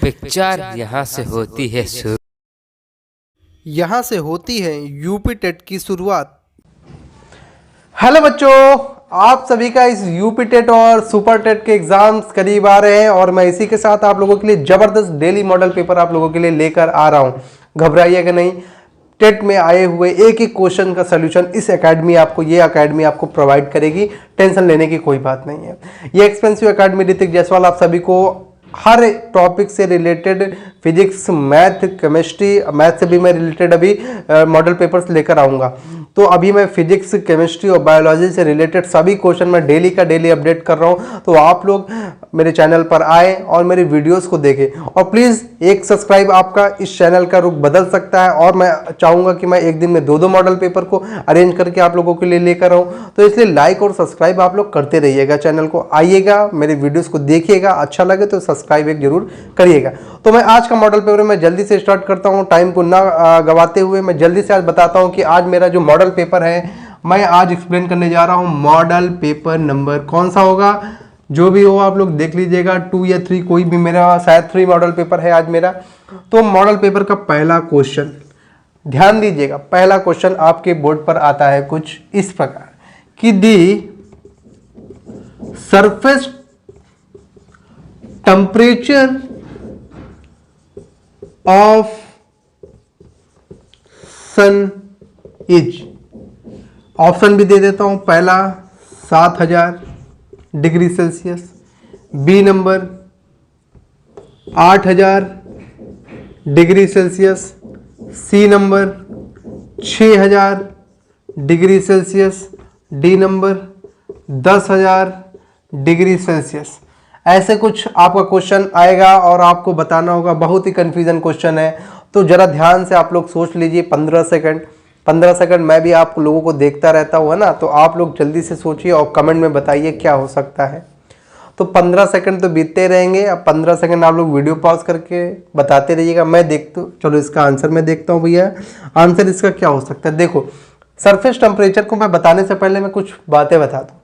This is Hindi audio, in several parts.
पिक्चर यहाँ से होती है शुरू। यहाँ से होती है यूपी टेट की शुरुआत। हेलो बच्चों, आप सभी का इस यूपी टेट और सुपर टेट के एग्जाम्स करीब आ रहे हैं और मैं इसी के साथ आप लोगों के लिए जबरदस्त डेली मॉडल पेपर आप लोगों के लिए लेकर आ रहा हूँ। घबराइएगा नहीं, टेट में आए हुए एक एक क्वेश्चन का सलूशन इस एकेडमी आपको प्रोवाइड करेगी। टेंशन लेने की कोई बात नहीं है। ये एक्सपेंसिव एकेडमी ऋतिक जायसवाल आप सभी को हर टॉपिक से related physics, math, chemistry, math से भी मैं रिलेटेड अभी मॉडल पेपर्स लेकर आऊँगा। तो अभी मैं फिजिक्स, केमिस्ट्री और बायोलॉजी से रिलेटेड सभी क्वेश्चन मैं डेली का डेली अपडेट कर रहा हूँ। तो आप लोग मेरे चैनल पर आए और मेरे वीडियोस को देखें और प्लीज़ एक सब्सक्राइब आपका इस चैनल का रुख बदल सकता है। और मैं चाहूँगा कि मैं एक दिन में दो मॉडल पेपर को अरेंज करके आप लोगों के लिए लेकर आऊँ। तो इसलिए लाइक और सब्सक्राइब आप लोग करते रहिएगा, चैनल को आइएगा, मेरे वीडियोज़ को देखिएगा, अच्छा लगे तो सब्सक्राइब एक जरूर करिएगा। तो मैं आज का मॉडल पेपर मैं जल्दी से स्टार्ट करता हूँ, टाइम को ना गवाते हुए मैं जल्दी से आज बताता हूँ कि आज मेरा जो मॉडल पेपर है मैं आज एक्सप्लेन करने जा रहा हूँ। मॉडल पेपर नंबर कौन सा होगा, जो भी हो आप लोग देख लीजिएगा, 2 या 3 कोई भी, मेरा शायद 3 मॉडल पेपर है आज मेरा। तो मॉडल पेपर का पहला क्वेश्चन ध्यान दीजिएगा। पहला क्वेश्चन आपके बोर्ड पर आता है कुछ इस प्रकार कि the surface temperature of sun is, option भी दे देता हूं। पहला 7000 degree Celsius, B number 8000 degree Celsius, C number 6000 degree Celsius, D number 10000 degree Celsius. ऐसे कुछ आपका क्वेश्चन आएगा और आपको बताना होगा। बहुत ही कंफ्यूजन क्वेश्चन है, तो जरा ध्यान से आप लोग सोच लीजिए। 15 सेकंड मैं भी आप लोगों को देखता रहता हूँ, है ना। तो आप लोग जल्दी से सोचिए और कमेंट में बताइए क्या हो सकता है। तो 15 सेकंड तो बीतते रहेंगे। अब 15 सेकंड आप लोग वीडियो पॉज करके बताते रहिएगा, मैं देखता हूँ। चलो इसका आंसर मैं देखता हूँ भैया, आंसर इसका क्या हो सकता है। देखो, सरफेस टेम्परेचर को मैं बताने से पहले मैं कुछ बातें बता दूँ,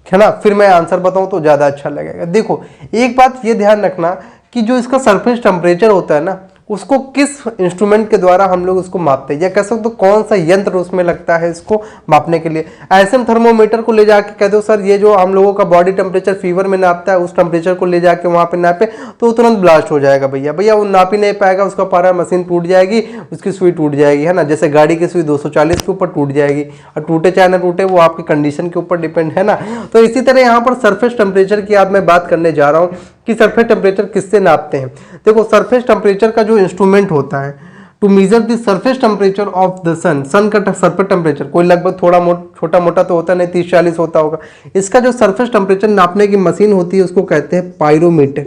है ना, फिर मैं आंसर बताऊं तो ज़्यादा अच्छा लगेगा। देखो, एक बात ये ध्यान रखना कि जो इसका सरफेस टेम्परेचर होता है ना, उसको किस इंस्ट्रूमेंट के द्वारा हम लोग उसको मापते हैं, या कह सकते हो कौन सा यंत्र उसमें लगता है इसको मापने के लिए। एसएम थर्मोमीटर को ले जाके कह दो सर ये जो हम लोगों का बॉडी टेम्परेचर फीवर में नापता है, उस टेम्परेचर को ले जाके वहाँ पे नापे तो तुरंत ब्लास्ट हो जाएगा भैया। वो नाप ही नहीं पाएगा, उसका पारा मशीन टूट जाएगी, उसकी सुई टूट जाएगी, है ना। जैसे गाड़ी की सुई 240 के ऊपर टूट जाएगी, और टूटे चाहे ना टूटे वो आपकी कंडीशन के ऊपर डिपेंड है ना। तो इसी तरह यहाँ पर सरफेस टेम्परेचर की आज मैं बात करने जा रहा हूँ कि सरफेस टेम्परेचर किससे नापते हैं। देखो, सरफेस टेम्परेचर का जो इंस्ट्रूमेंट होता है to measure the surface temperature of the sun, sun का सरफेस टेम्परेचर कोई लगभग छोटा मोटा तो होता नहीं, 30-40 होता होगा। इसका जो सरफेस टेम्परेचर नापने की मशीन होती है उसको कहते हैं पायरोमीटर।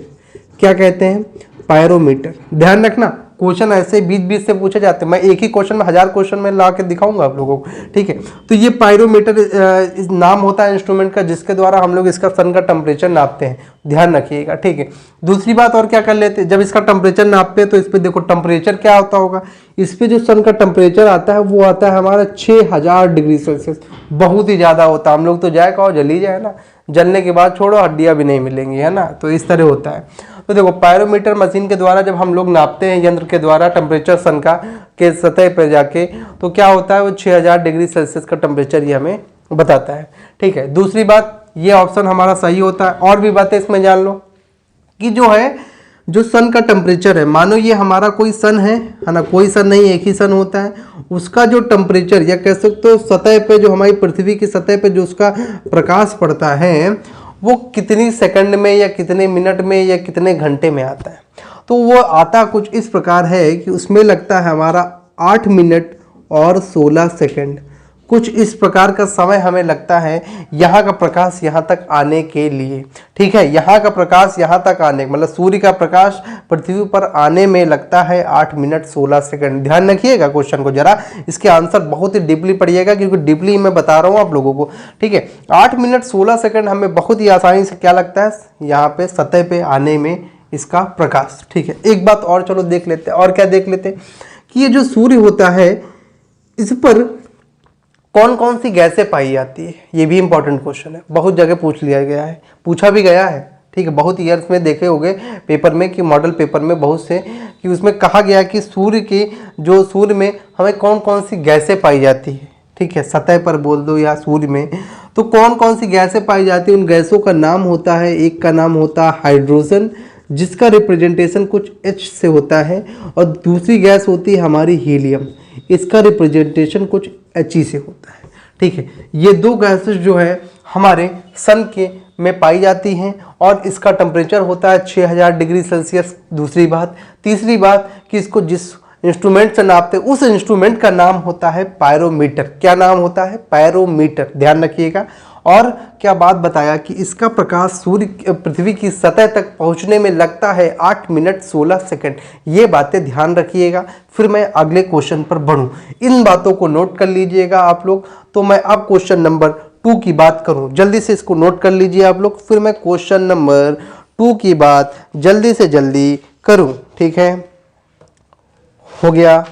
क्या कहते हैं? पायरोमीटर। ध्यान रखना, क्वेश्चन ऐसे बीच से पूछे जाते हैं। मैं एक ही क्वेश्चन में 1000 क्वेश्चन में ला के दिखाऊंगा आप लोगों को, ठीक है। तो ये पायरोमीटर नाम होता है इंस्ट्रूमेंट का, जिसके द्वारा हम लोग इसका सन का टेम्परेचर नापते हैं। ध्यान रखिएगा, ठीक है। दूसरी बात और क्या कर लेते हैं, जब इसका टेम्परेचर नापते हैं तो इस पर देखो टेम्परेचर क्या होता होगा। इस पर जो सन का टेम्परेचर आता है वो आता है हमारा 6000 डिग्री सेल्सियस। बहुत ही ज़्यादा होता है। हम लोग तो जाए कहो जल ही जाए ना, जलने के बाद छोड़ो हड्डियाँ भी नहीं मिलेंगी, है ना। तो इस तरह होता है। तो देखो, पायरोमीटर मशीन के द्वारा जब हम लोग नापते हैं यंत्र के द्वारा टेम्परेचर सन का के सतह पर जाके, तो क्या होता है वो 6000 डिग्री सेल्सियस का टेम्परेचर ये हमें बताता है, ठीक है। दूसरी बात, ये ऑप्शन हमारा सही होता है। और भी बातें इसमें जान लो कि जो है जो सन का टेम्परेचर है, मानो ये हमारा कोई सन है ना, कोई सन नहीं, एक ही सन होता है। उसका जो टेम्परेचर, या कह सकते हो सतह पे, जो हमारी पृथ्वी की सतह पे जो उसका प्रकाश पड़ता है वो कितनी सेकंड में या कितने मिनट में या कितने घंटे में आता है। तो वो आता कुछ इस प्रकार है कि उसमें लगता है हमारा 8 मिनट और 16 सेकंड। कुछ इस प्रकार का समय हमें लगता है यहाँ का प्रकाश यहाँ तक आने के लिए, ठीक है। यहाँ का प्रकाश यहाँ तक आने, मतलब सूर्य का प्रकाश पृथ्वी पर आने में लगता है 8 मिनट 16 सेकंड। ध्यान रखिएगा क्वेश्चन को जरा, इसके आंसर बहुत ही डीपली पढ़िएगा क्योंकि डीपली मैं बता रहा हूँ आप लोगों को, ठीक है। 8 मिनट 16 सेकंड हमें बहुत ही आसानी से क्या लगता है यहाँ पे सतह पे आने में इसका प्रकाश, ठीक है। एक बात और चलो देख लेते हैं, और क्या देख लेते हैं कि ये जो सूर्य होता है इस पर कौन कौन सी गैसें पाई जाती है। ये भी इंपॉर्टेंट क्वेश्चन है, बहुत जगह पूछा भी गया है, ठीक है, बहुत ईयर्स में देखे होंगे पेपर में कि मॉडल पेपर में बहुत से कि उसमें कहा गया कि सूर्य में हमें कौन कौन सी गैसें पाई जाती है। ठीक है, सतह पर बोल दो या सूर्य में, तो कौन कौन सी गैसें पाई जाती है, उन गैसों का नाम होता है, एक का नाम होता है हाइड्रोजन जिसका रिप्रेजेंटेशन कुछ H से होता है, और दूसरी गैस होती है हमारी हीलियम, इसका रिप्रेजेंटेशन कुछ He से होता है। ठीक है, ये दो गैसेस जो है हमारे सन के में पाई जाती हैं और इसका टेम्परेचर होता है 6000 डिग्री सेल्सियस। दूसरी बात, तीसरी बात कि इसको जिस इंस्ट्रूमेंट से नापते हैं उस इंस्ट्रूमेंट का नाम होता है पायरोमीटर। क्या नाम होता है? पायरोमीटर, ध्यान रखिएगा। और क्या बात बताया कि इसका प्रकाश सूर्य पृथ्वी की सतह तक पहुंचने में लगता है 8 मिनट 16 सेकंड। ये बातें ध्यान रखिएगा, फिर मैं अगले क्वेश्चन पर बढ़ूं। इन बातों को नोट कर लीजिएगा आप लोग। तो मैं अब क्वेश्चन नंबर 2 की बात करूं, जल्दी से इसको नोट कर लीजिए आप लोग, फिर मैं क्वेश्चन नंबर 2 की बात जल्दी से जल्दी करूं। ठीक है, हो गया।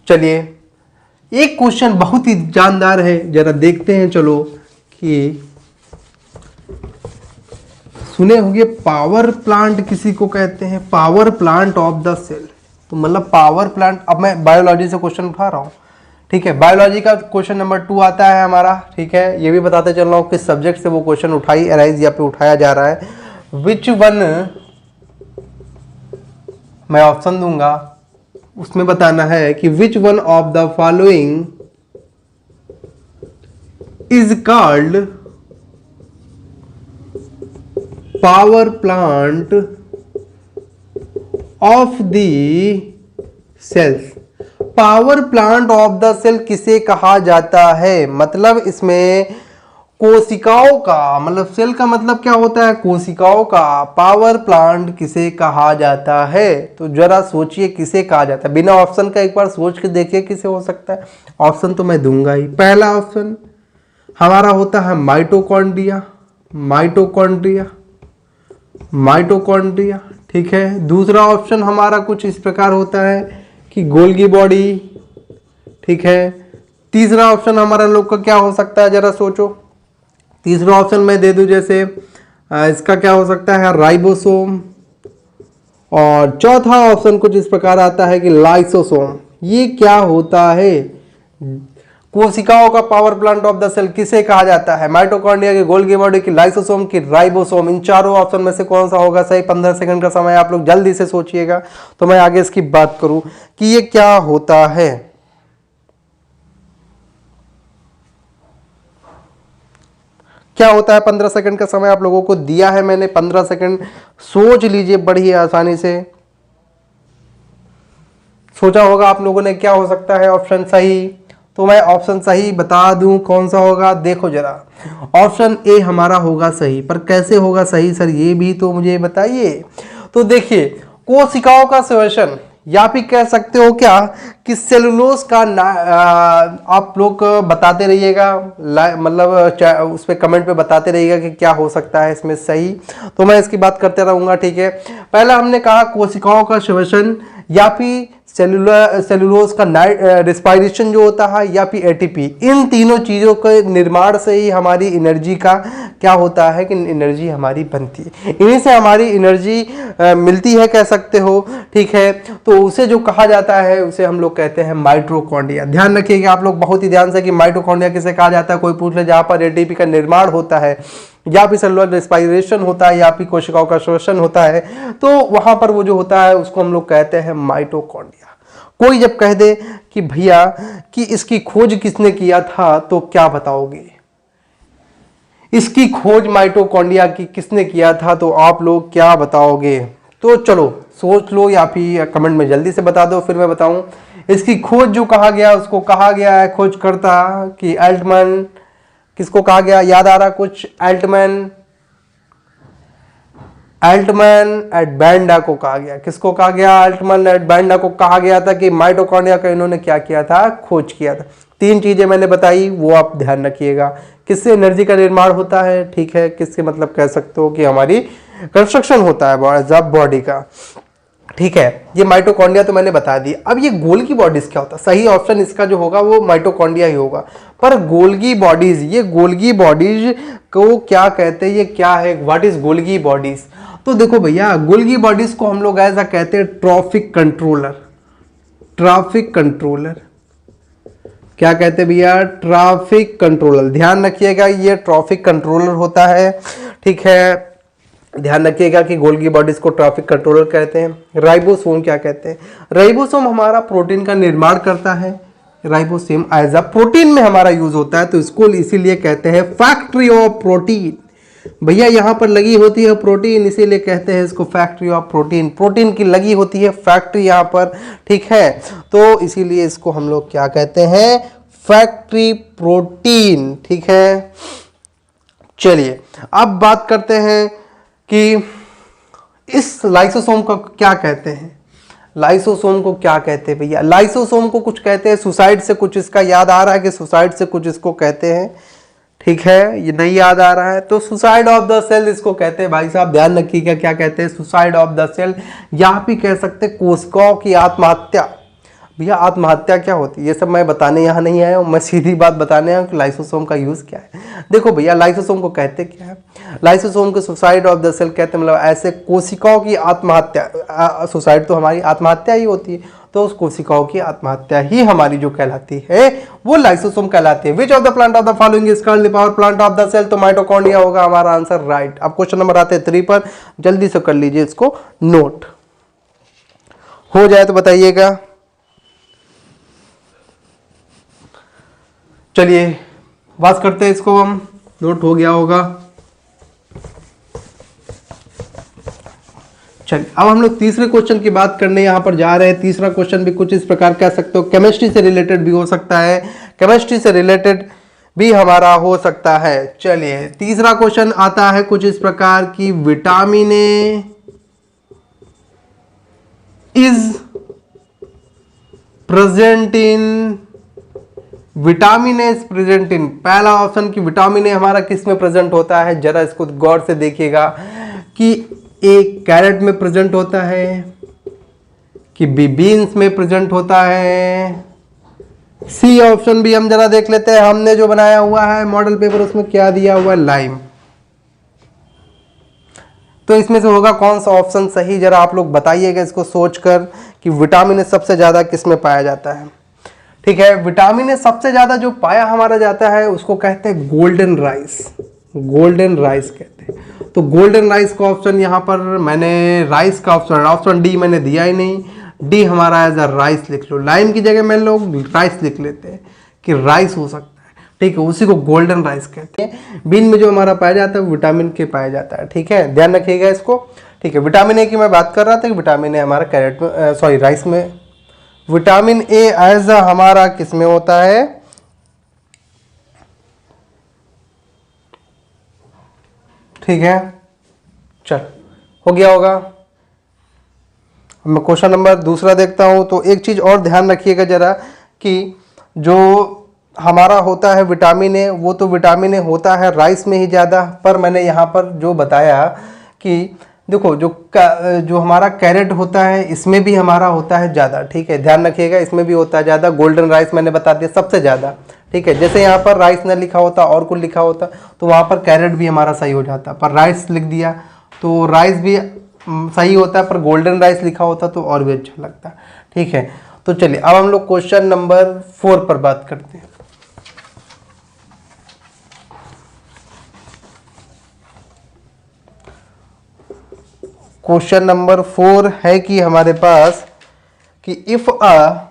चलिए, एक क्वेश्चन बहुत ही जानदार है, जरा देखते हैं। चलो कि सुने होंगे पावर प्लांट किसी को कहते हैं, power plant of the cell. तो मतलब पावर प्लांट, अब मैं बायोलॉजी से क्वेश्चन उठा रहा हूं। ठीक है, बायोलॉजी का क्वेश्चन नंबर 2 आता है हमारा। ठीक है, ये भी बताते चल रहा हूं किस सब्जेक्ट से वो क्वेश्चन अराइज या पे उठाया जा रहा है। विच वन, मैं ऑप्शन दूंगा, उसमें बताना है कि which one of the following is called power plant of the cells. Power plant of the cell किसे कहा जाता है? मतलब इसमें कोशिकाओं का, मतलब सेल का मतलब क्या होता है? कोशिकाओं का पावर प्लांट किसे कहा जाता है? तो जरा सोचिए किसे कहा जाता है। बिना ऑप्शन का एक बार सोच के देखिए किसे हो सकता है। ऑप्शन तो मैं दूंगा ही। पहला ऑप्शन हमारा होता है माइटोकॉन्ड्रिया, माइटोकॉन्ड्रिया, माइटोकॉन्ड्रिया। ठीक है, दूसरा ऑप्शन हमारा कुछ इस प्रकार होता है कि गोल्गी बॉडी। ठीक है, तीसरा ऑप्शन हमारा लोग का क्या हो सकता है, जरा सोचो। तीसरा ऑप्शन मैं दे दूं, जैसे इसका क्या हो सकता है, राइबोसोम। और चौथा ऑप्शन कुछ इस प्रकार आता है कि लाइसोसोम। ये क्या होता है? कोशिकाओं का power plant of the cell किसे कहा जाता है? माइटोकॉन्ड्रिया की, गोल्गी बॉडी की, लाइसोसोम की, राइबोसोम। इन चारों ऑप्शन में से कौन सा होगा सही? 15 सेकंड का समय आप लोग जल्दी से सोचिएगा, तो मैं आगे इसकी बात करूं कि ये क्या होता है। क्या होता है? 15 सेकंड का समय आप लोगों को दिया है मैंने। 15 सेकंड सोच लीजिए, बड़ी आसानी से सोचा होगा आप लोगों ने क्या हो सकता है ऑप्शन सही। तो मैं ऑप्शन सही बता दूं कौन सा होगा, देखो जरा। ऑप्शन ए हमारा होगा सही, पर कैसे होगा सही सर, ये भी तो मुझे बताइए। तो देखिए, कोशिकाओं का श्वसन, या फिर कह सकते हो क्या कि सेलुलोज का आप लोग बताते रहिएगा, मतलब उस पर कमेंट पे बताते रहिएगा कि क्या हो सकता है इसमें सही। तो मैं इसकी बात करते रहूंगा। ठीक है, पहला हमने कहा कोशिकाओं का श्वसन, या फिर सेलुलोज का रेस्पिरेशन जो होता है, या फिर एटीपी। इन तीनों चीज़ों के निर्माण से ही हमारी एनर्जी का क्या होता है कि एनर्जी हमारी बनती है, इन्हीं से हमारी एनर्जी मिलती है, कह सकते हो। ठीक है, तो उसे जो कहा जाता है उसे हम लोग कहते हैं माइटोकॉन्ड्रिया। ध्यान रखिएगा आप लोग बहुत ही ध्यान से कि माइटोकॉन्ड्रिया किसे कहा जाता है। कोई पूछ ले, जहाँ पर एटीपी का निर्माण होता है, या फिर सेलुलर रेस्पिरेशन होता है, या फिर कोशिकाओं का श्वसन होता है, तो वहां पर वो जो होता है उसको हम लोग कहते हैं माइटोकॉन्ड्रिया। कोई जब कह दे कि भैया कि इसकी खोज किसने किया था, तो क्या बताओगे? इसकी खोज माइटोकॉन्ड्रिया की किसने किया था, तो आप लोग क्या बताओगे? तो चलो सोच लो, या फिर कमेंट में जल्दी से बता दो, फिर मैं बताऊं। इसकी खोज जो कहा गया, उसको कहा गया है खोजकर्ता कि एल्टमैन। किसको कहा गया, याद आ रहा कुछ? एल्टमैन एट बैंडा को कहा गया। किसको कहा गया? एल्टमैन एट बैंडा को कहा गया था कि माइटोकॉन्ड्रिया का इन्होंने क्या किया था, खोज किया था। 3 चीजें मैंने बताई, वो आप ध्यान रखिएगा। किससे एनर्जी का निर्माण होता है, ठीक है, किससे मतलब कह सकते हो कि हमारी कंस्ट्रक्शन होता है बॉडी का। ठीक है, ये माइटोकॉन्ड्रिया तो मैंने बता दी। अब ये गोल्गी बॉडीज क्या होता है, सही ऑप्शन इसका जो होगा वो माइटोकॉन्ड्रिया ही होगा। पर गोल्गी बॉडीज, ये गोल्गी बॉडीज को क्या कहते हैं, ये क्या है, व्हाट इज गोल्गी बॉडीज? तो देखो भैया, गोल्गी बॉडीज को हम लोग ऐसा कहते हैं ट्रॉफिक कंट्रोलर। ट्रैफिक कंट्रोलर क्या कहते हैं भैया? Traffic controller. ध्यान रखिएगा, ये ट्रैफिक कंट्रोलर होता है, ठीक है। ध्यान रखिएगा कि गोल्गी बॉडीज को ट्रैफिक कंट्रोलर कहते हैं। राइबोसोम क्या कहते हैं? राइबोसोम हमारा प्रोटीन का निर्माण करता है। राइबोसोम एज अ प्रोटीन में हमारा यूज होता है, तो इसको इसीलिए कहते हैं फैक्ट्री ऑफ प्रोटीन। भैया यहाँ पर लगी होती है प्रोटीन, इसीलिए कहते हैं इसको फैक्ट्री ऑफ प्रोटीन। प्रोटीन की लगी होती है फैक्ट्री यहाँ पर, ठीक है, तो इसीलिए इसको हम लोग क्या कहते हैं? फैक्ट्री प्रोटीन, ठीक है। चलिए अब बात करते हैं कि इस लाइसोसोम को क्या कहते हैं। लाइसोसोम को क्या कहते हैं भैया? लाइसोसोम को कुछ कहते हैं सुसाइड से, कुछ इसका याद आ रहा है कि सुसाइड से कुछ इसको कहते हैं, ठीक है, ये नहीं याद आ रहा है तो सुसाइड ऑफ द सेल इसको कहते हैं। भाई साहब ध्यान रखिएगा, क्या कहते हैं? सुसाइड ऑफ द सेल, या भी कह सकते हैं कोशिकाओं की आत्महत्या। भैया आत्महत्या क्या होती है ये सब मैं बताने यहाँ नहीं आया हूँ, मैं सीधी बात बताने आया हूँ कि लाइसोसोम का यूज़ क्या है। देखो भैया, लाइसोसोम को कहते क्या है? लाइसोसोम को सुसाइड ऑफ द सेल कहते हैं, मतलब ऐसे कोशिकाओं की आत्महत्या। सुसाइड तो हमारी आत्महत्या ही होती है, तो उस कोशिकाओं की आत्महत्या ही हमारी जो कहलाती है वो लाइसोसोम कहलाती है। Which of the plant of the following is called the power plant of the cell? तो माइटोकॉन्ड्रिया होगा हमारा आंसर, राइट। अब क्वेश्चन नंबर आते हैं 3 पर, जल्दी से कर लीजिए इसको नोट, हो जाए तो बताइएगा। चलिए बात करते हैं इसको, हम नोट हो गया होगा। चलिए अब हम लोग तीसरे क्वेश्चन की बात करने यहाँ पर जा रहे हैं। तीसरा क्वेश्चन भी कुछ इस प्रकार कह सकते हो, केमिस्ट्री से रिलेटेड भी हो सकता है, केमिस्ट्री से रिलेटेड भी हमारा हो सकता है। चलिए तीसरा क्वेश्चन आता है कुछ इस प्रकार की, vitamin A is present in, vitamin A is present in, पहला ऑप्शन कि विटामिन ए हमारा किस में प्रेजेंट होता है, जरा इसको गौर से देखिएगा कि एक कैरेट में प्रेजेंट होता है कि बी बीन्स में प्रेजेंट होता है। सी ऑप्शन भी हम जरा देख लेते हैं, हमने जो बनाया हुआ है मॉडल पेपर उसमें क्या दिया हुआ है, लाइम। तो इसमें से होगा कौन सा ऑप्शन सही, जरा आप लोग बताइएगा इसको सोचकर कि विटामिन ए सबसे ज्यादा किस में पाया जाता है। ठीक है, विटामिन ए सबसे ज्यादा जो पाया हमारा जाता है उसको कहते हैं गोल्डन राइस, गोल्डन राइस कहते हैं। तो गोल्डन राइस का ऑप्शन यहाँ पर मैंने राइस का ऑप्शन डी मैंने दिया ही नहीं, डी हमारा एज अ राइस लिख लो, लाइम की जगह में लोग राइस लिख लेते हैं कि राइस हो सकता है, ठीक है, उसी को गोल्डन राइस कहते हैं। बीन में जो हमारा पाया जाता है विटामिन के पाया जाता है, ठीक है, ध्यान रखिएगा इसको, ठीक है। विटामिन ए की मैं बात कर रहा था कि विटामिन ए हमारा कैरेट में सॉरी राइस में, विटामिन ए एज अ हमारा किस में होता है, ठीक है, चल हो गया होगा। मैं क्वेश्चन नंबर दूसरा देखता हूं, तो एक चीज और ध्यान रखिएगा जरा कि जो हमारा होता है विटामिन ए, वो तो विटामिन ए होता है राइस में ही ज़्यादा, पर मैंने यहाँ पर जो बताया कि देखो जो हमारा कैरेट होता है इसमें भी हमारा होता है ज़्यादा, ठीक है, ध्यान रखिएगा, इसमें भी होता है ज़्यादा। गोल्डन राइस मैंने बता दिया सबसे ज़्यादा, ठीक है। जैसे यहाँ पर राइस न लिखा होता और कुछ लिखा होता तो वहाँ पर कैरेट भी हमारा सही हो जाता, पर राइस लिख दिया तो राइस भी सही होता है, पर गोल्डन राइस लिखा होता तो और भी अच्छा लगता, ठीक है। तो चलिए अब हम लोग क्वेश्चन नंबर 4 पर बात करते हैं। क्वेश्चन नंबर 4 है कि हमारे पास कि इफ अ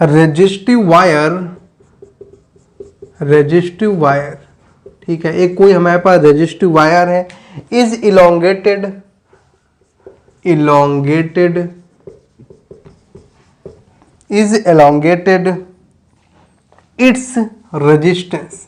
रेजिस्टिव वायर, ठीक है, एक कोई हमारे पास रेजिस्टिव वायर है, इज इलोंगेटेड इट्स रेजिस्टेंस,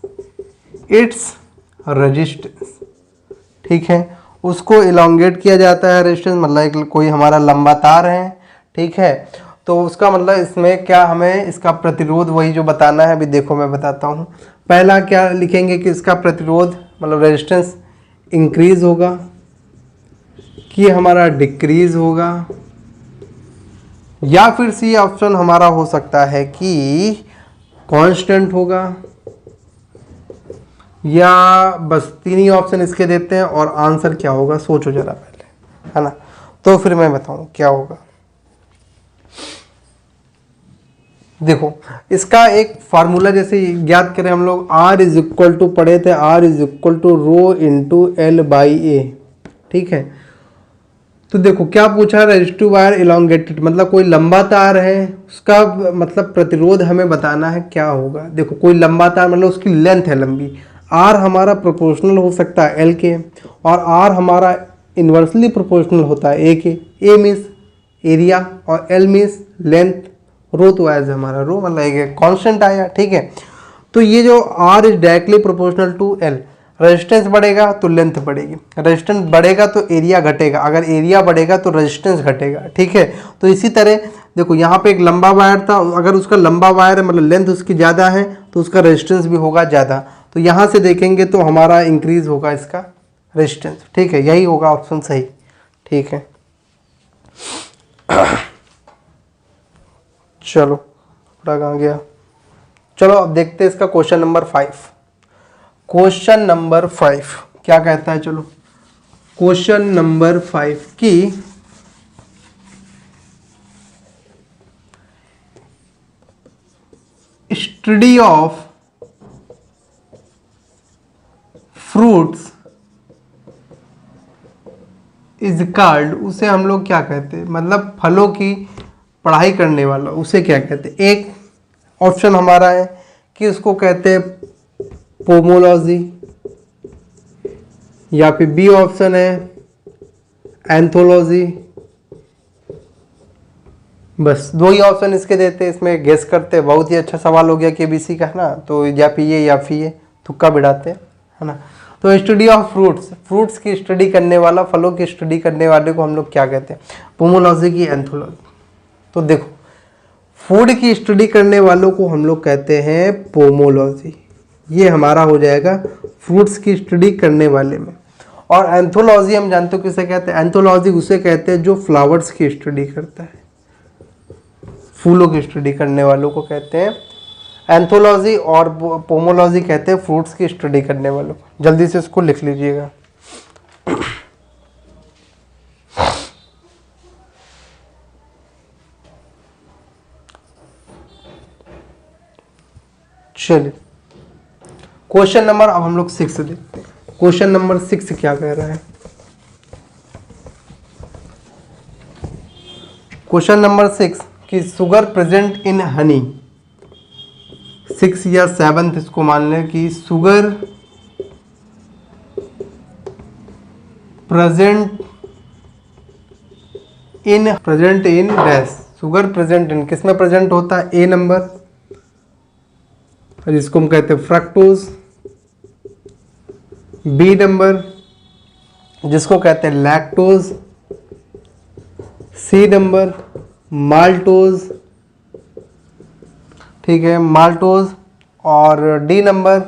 ठीक है, उसको इलोंगेट किया जाता है, रेजिस्टेंस मतलब कोई हमारा लंबा तार है, ठीक है, तो उसका मतलब इसमें क्या हमें इसका प्रतिरोध वही जो बताना है, अभी देखो मैं बताता हूँ। पहला क्या लिखेंगे कि इसका प्रतिरोध मतलब रेजिस्टेंस इंक्रीज होगा, कि हमारा डिक्रीज होगा, या फिर सी ऑप्शन हमारा हो सकता है कि कांस्टेंट होगा, या बस तीन ही ऑप्शन इसके देते हैं और आंसर क्या होगा सोचो जरा पहले, है ना। तो फिर मैं बताऊं क्या होगा। देखो इसका एक फार्मूला जैसे ज्ञात करें हम लोग, R इज इक्वल टू पढ़े थे, R is equal to rho into L by A, ठीक है। तो देखो क्या पूछा, रेजिस्टिव वायर इलोंगेटेड, मतलब कोई लंबा तार है, उसका मतलब प्रतिरोध हमें बताना है क्या होगा। देखो कोई लंबा तार मतलब उसकी लेंथ है लंबी, R हमारा प्रोपोर्शनल हो सकता है L के, और R हमारा इन्वर्सली प्रोपोर्शनल होता है A के। A मीन्स एरिया और L मीन्स लेंथ, रो तो एज हमारा रो मतलब एक कांस्टेंट आया, ठीक है। तो ये जो R is directly proportional to L, resistance बढ़ेगा तो लेंथ बढ़ेगी, रेजिस्टेंस बढ़ेगा तो एरिया घटेगा, अगर एरिया बढ़ेगा तो रेजिस्टेंस घटेगा, ठीक है। तो इसी तरह देखो यहाँ पे एक लंबा वायर था, अगर उसका लंबा वायर है मतलब लेंथ उसकी ज़्यादा है तो उसका रेजिस्टेंस भी होगा ज़्यादा, तो यहाँ से देखेंगे तो हमारा इंक्रीज होगा इसका रेजिस्टेंस, ठीक है। यही होगा ऑप्शन सही, ठीक है। चलो थोड़ा कहाँ गया, चलो अब देखते हैं इसका क्वेश्चन नंबर 5। क्वेश्चन नंबर 5 क्या कहता है, चलो क्वेश्चन नंबर 5 की study of fruits is called, उसे हम लोग क्या कहते हैं, मतलब फलों की पढ़ाई करने वाला उसे क्या कहते हैं। एक ऑप्शन हमारा है कि उसको कहते हैं पोमोलॉजी, या फिर बी ऑप्शन है एंथोलॉजी। बस दो ही ऑप्शन इसके देते हैं, इसमें गेस करते हैं। बहुत ही अच्छा सवाल हो गया केबीसी का, है ना। तो या फिर ये या फिर ये तुक्का बिड़ाते हैं, है ना। तो स्टडी ऑफ फ्रूट्स, फ्रूट्स की स्टडी करने वाला, फलों की स्टडी करने वाले को हम लोग क्या कहते हैं, पोमोलॉजी की एंथोलॉजी। तो देखो फूड की स्टडी करने वालों को हम लोग कहते हैं पोमोलॉजी, ये हमारा हो जाएगा फ्रूट्स की स्टडी करने वाले में। और एंथोलॉजी हम जानते हो किसे कहते हैं, एंथोलॉजी उसे कहते हैं जो फ्लावर्स की स्टडी करता है, फूलों की स्टडी करने वालों को कहते हैं एंथोलॉजी, और पोमोलॉजी कहते हैं फ्रूट्स की स्टडी करने वालों को। जल्दी से इसको लिख लीजिएगा। चलिए क्वेश्चन नंबर, अब हम लोग 6 देखते हैं। क्वेश्चन नंबर 6 क्या कह रहा है। क्वेश्चन नंबर 6 कि शुगर प्रेजेंट इन हनी, 6 या 7 इसको मान लें कि sugar present in dash, sugar present in किस में प्रेजेंट होता है, ए नंबर, जिसको हम कहते हैं फ्रक्टोज, बी नंबर जिसको कहते हैं लैक्टोज, सी नंबर माल्टोज, ठीक है माल्टोज, और डी नंबर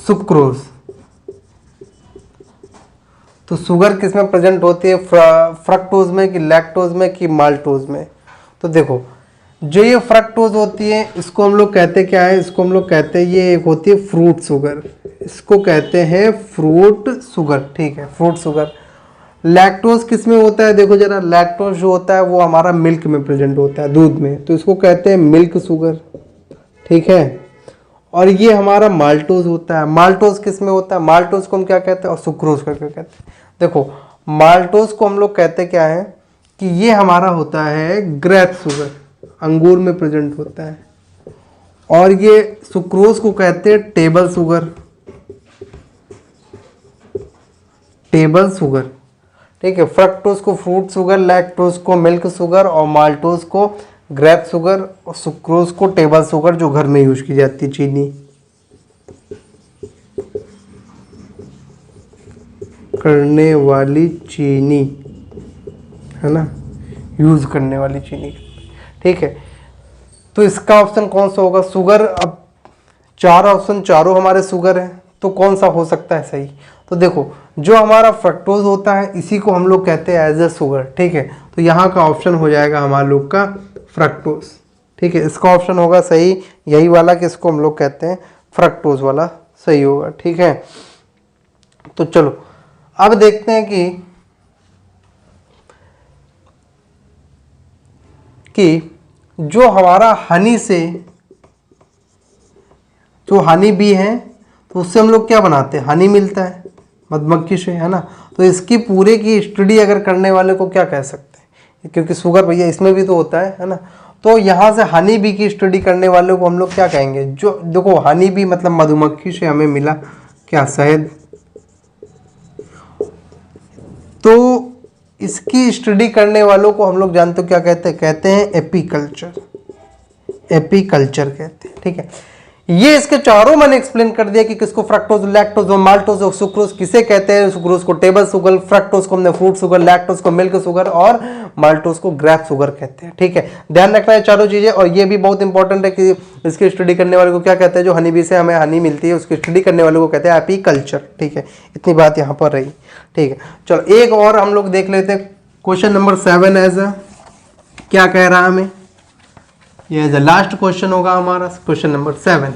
सुक्रोज। तो शुगर किस में प्रेजेंट होती है, फ्रक्टोज में कि लैक्टोज में कि माल्टोज में। तो देखो जो ये फ्रक्टोज होती है इसको हम लोग कहते क्या है, इसको हम लोग कहते हैं ये एक होती है फ्रूट शुगर, इसको कहते हैं फ्रूट शुगर, ठीक है फ्रूट शुगर। लैक्टोज किस में होता है, देखो जरा, लैक्टोज जो होता है वो हमारा मिल्क में प्रेजेंट होता है, दूध में, तो इसको कहते हैं मिल्क शुगर, ठीक है। और ये हमारा माल्टोज होता है, माल्टोज किस में होता है, माल्टोज को हम क्या कहते हैं और सुक्रोज को क्या कहते हैं। देखो माल्टोज को हम लोग कहते क्या है कि ये हमारा होता है ग्रेप शुगर, अंगूर में प्रेजेंट होता है, और ये सुक्रोज को कहते हैं टेबल शुगर, टेबल शुगर, ठीक है। फ्रक्टोज को फ्रूट शुगर, लैक्टोज को मिल्क शुगर, और माल्टोज को ग्रेप शुगर, और सुक्रोज को टेबल शुगर जो घर में यूज की जाती है, चीनी करने वाली चीनी, है ना, यूज करने वाली चीनी, ठीक है। तो इसका ऑप्शन कौन सा होगा, शुगर। अब 4 ऑप्शन चारों हमारे शुगर हैं, तो कौन सा हो सकता है सही। तो देखो जो हमारा फ्रक्टोज होता है इसी को हम लोग कहते हैं एज अ शुगर, ठीक है। तो यहाँ का ऑप्शन हो जाएगा हमारे लोग का फ्रक्टोज, ठीक है। इसका ऑप्शन होगा सही यही वाला कि इसको हम लोग कहते हैं फ्रक्टोज वाला सही होगा, ठीक है। तो चलो अब देखते हैं कि जो हमारा हनी से जो हनी बी है तो उससे हम लोग क्या बनाते हैं, हनी मिलता है मधुमक्खी से, है ना। तो इसकी पूरे की स्टडी अगर करने वाले को क्या कह सकते हैं, क्योंकि शुगर भैया इसमें भी तो होता है ना। तो यहाँ से हनी बी की स्टडी करने वाले को हम लोग क्या कहेंगे, जो देखो हनी बी मतलब मधुमक्खी से हमें मिला क्या, शहद। तो इसकी स्टडी करने वालों को हम लोग जानते हो क्या कहते हैं एपीकल्चर, एपीकल्चर कहते हैं, ठीक है। ये इसके चारों मैंने एक्सप्लेन कर दिया कि किसको फ्रक्टोज, लैक्टोज और माल्टोज और सुक्रोज किसे कहते हैं। सुक्रोज को टेबल शुगर, फ्रक्टोज को हमने फ्रूट शुगर, लैक्टोज को मिल्क शुगर और माल्टोज को ग्रेप शुगर कहते हैं, ठीक है। ध्यान रखना है चारों चीजें। और ये भी बहुत इंपॉर्टेंट है कि इसकी स्टडी करने वाले को क्या कहते हैं, जो हनी बी से हमें हनी मिलती है उसकी स्टडी करने वाले को कहते हैं एपीकल्चर, ठीक है। इतनी बात यहाँ पर रही, ठीक है। चलो एक और हम लोग देख लेते हैं क्वेश्चन नंबर 7 एज क्या कह रहा है हमें, ये एज लास्ट क्वेश्चन होगा हमारा क्वेश्चन नंबर 7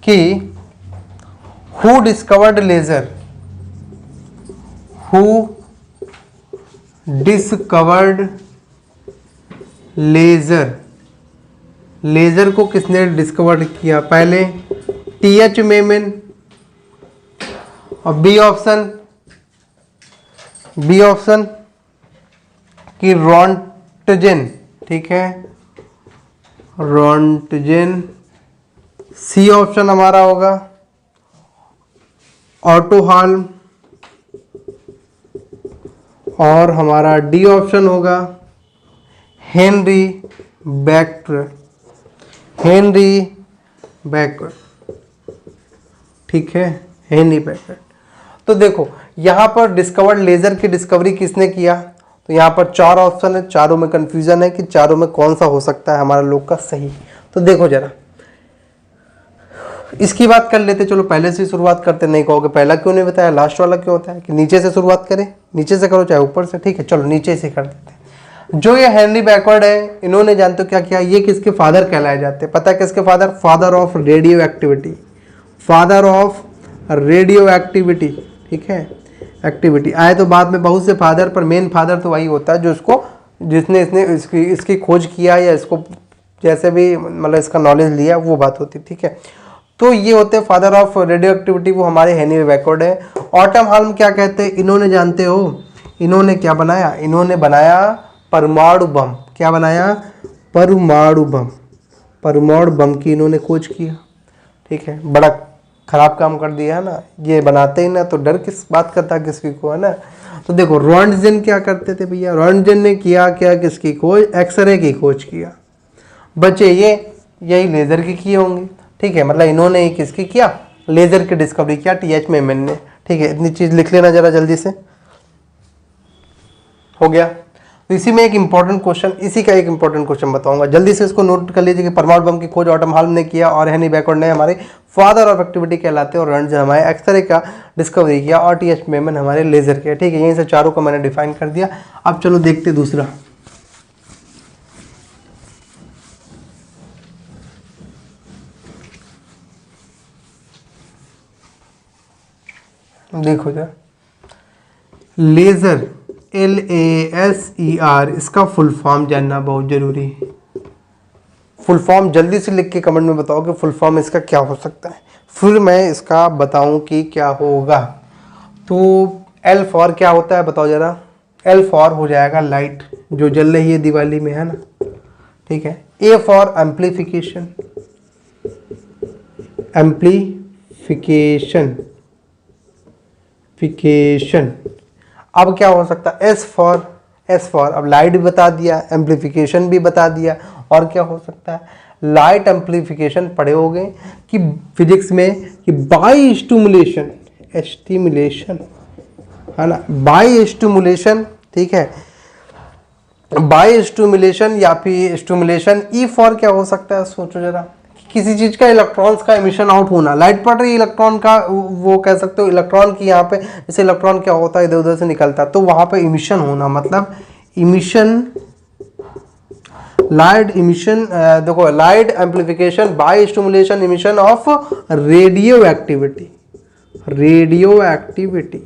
कि who discovered laser, who discovered laser, laser को किसने डिस्कवर किया पहले, टीएच मेमन और बी ऑप्शन कि रॉन्टजेन, ठीक है, रॉन्टजेन। सी ऑप्शन हमारा होगा ऑटो हाल्म और हमारा डी ऑप्शन होगा हेनरी बेकर, हेनरी बेकर, ठीक है, हेनरी बेकर। तो देखो यहाँ पर डिस्कवर्ड लेजर की डिस्कवरी किसने किया, तो यहाँ पर 4 ऑप्शन है, चारों में कंफ्यूजन है कि चारों में कौन सा हो सकता है हमारा लोग का सही। तो देखो जरा इसकी बात कर लेते, चलो पहले से शुरुआत करते। नहीं कहोगे पहला क्यों नहीं बताया, लास्ट वाला क्यों होता है, कि नीचे से शुरुआत करें, नीचे से करो चाहे ऊपर से, ठीक है। चलो नीचे से कर देते हैं। जो ये हेनरी बैकवर्ड है इन्होंने जानते हो क्या किया, ये किसके फादर कहलाए जाते हैं, पता है किसके father, father of radio activity, father of radioactivity, ठीक है। एक्टिविटी आए तो बाद में बहुत से फादर, पर मेन फादर तो वही होता है जो जिसने इसकी खोज किया या इसको जैसे भी मतलब इसका नॉलेज लिया वो बात होती, ठीक है। तो ये होते हैं फादर ऑफ रेडियो एक्टिविटी, वो हमारे हेनरी बैकवर्ड है। ऑटम हाल्म क्या कहते हैं, इन्होंने जानते हो इन्होंने क्या बनाया, इन्होंने बनाया परमाणु बम, क्या बनाया, परमाणु बम, परमाणु बम की इन्होंने खोज किया, ठीक है। बड़ा खराब काम कर दिया है ना, ये बनाते ही ना तो डर किस बात करता किसकी को, है ना। तो देखो रॉन्टजेन क्या करते थे भैया, रॉन्टजेन ने किया क्या, किसकी खोज, एक्सरे की खोज किया। बच्चे यही लेजर की किए होंगे, ठीक है। मतलब इन्होंने ही किसकी किया, लेजर की डिस्कवरी किया, टीएच मेमन ने, ठीक है। इतनी चीज लिख लेना जरा जल्दी से, हो गया। तो इसी में एक इंपॉर्टेंट क्वेश्चन, इसी का एक इंपॉर्टेंट क्वेश्चन बताऊंगा, जल्दी से इसको नोट कर लीजिए कि परमाणु बम की खोज ऑटम हाल्म ने किया और हेनरी बैकवर्ड ने हमारे फादर ऑफ एक्टिविटी कहलाते हैं, और रॉन्टजेन हमारे एक्सरे का डिस्कवरी किया और टीएच मेमन हमारे लेजर के, ठीक है। यहीं से चारों को मैंने डिफाइन कर दिया। अब चलो देखते दूसरा, देखो जरा लेजर, LASER, इसका फुल फॉर्म जानना बहुत जरूरी है। फुल फॉर्म जल्दी से लिख के कमेंट में बताओ कि फुल फॉर्म इसका क्या हो सकता है, फिर मैं इसका बताऊं कि क्या होगा। तो L फॉर क्या होता है बताओ जरा, L फॉर हो जाएगा लाइट, जो जल रही है दिवाली में, है ना, ठीक है। A फॉर एम्प्लीफिकेशन, एम्प्लीफिकेशन, अब क्या हो सकता है, S फॉर अब लाइट भी बता दिया, एम्प्लीफिकेशन भी बता दिया, और क्या हो सकता है, लाइट एम्प्लीफिकेशन पढ़े होंगे कि फिजिक्स में कि बाई स्टिमुलेशन, है ना, बाई स्टिमुलेशन, ठीक है, बाई स्टिमुलेशन या फिर स्टिमुलेशन। ई फॉर क्या हो सकता है, सोचो जरा किसी चीज़ का इलेक्ट्रॉन्स का एमिशन आउट होना, लाइट पड़ रही है इलेक्ट्रॉन का, वो कह सकते हो इलेक्ट्रॉन की यहाँ पे, जैसे इलेक्ट्रॉन क्या होता है इधर उधर से निकलता है, तो वहाँ पे इमिशन होना, मतलब इमिशन, लाइट इमिशन, देखो light amplification by stimulation emission of radioactivity, radioactivity,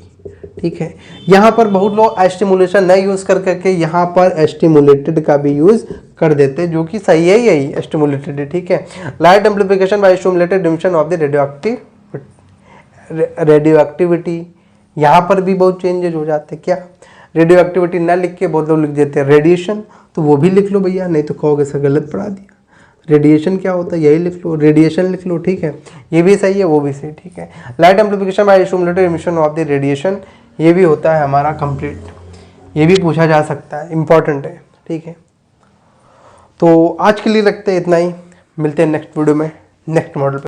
ठीक है। यहाँ पर बहुत लोग एस्टिमुलेशन नहीं यूज कर करके यहाँ पर एस्टिमुलेटेड का भी यूज कर देते, जो कि सही है, यही एस्टिमुलेटेड है, ठीक है। Light amplification by stimulated emission of the radio activity, यहाँ पर भी बहुत चेंजेस हो जाते हैं। क्या रेडियो एक्टिविटी ना लिख के बहुत लोग लिख देते हैं रेडिएशन, तो वो भी लिख लो भैया, नहीं तो कहोगे सर गलत पढ़ा दिया। रेडिएशन क्या होता है यही लिख लो, रेडिएशन लिख लो, ठीक है। ये भी सही है, वो भी सही, ठीक है। Light amplification by stimulated emission of the radiation, ये भी होता है हमारा कंप्लीट, ये भी पूछा जा सकता है, इंपॉर्टेंट है, ठीक है। तो आज के लिए रखते हैं इतना ही, मिलते हैं नेक्स्ट वीडियो में नेक्स्ट मॉडल पे।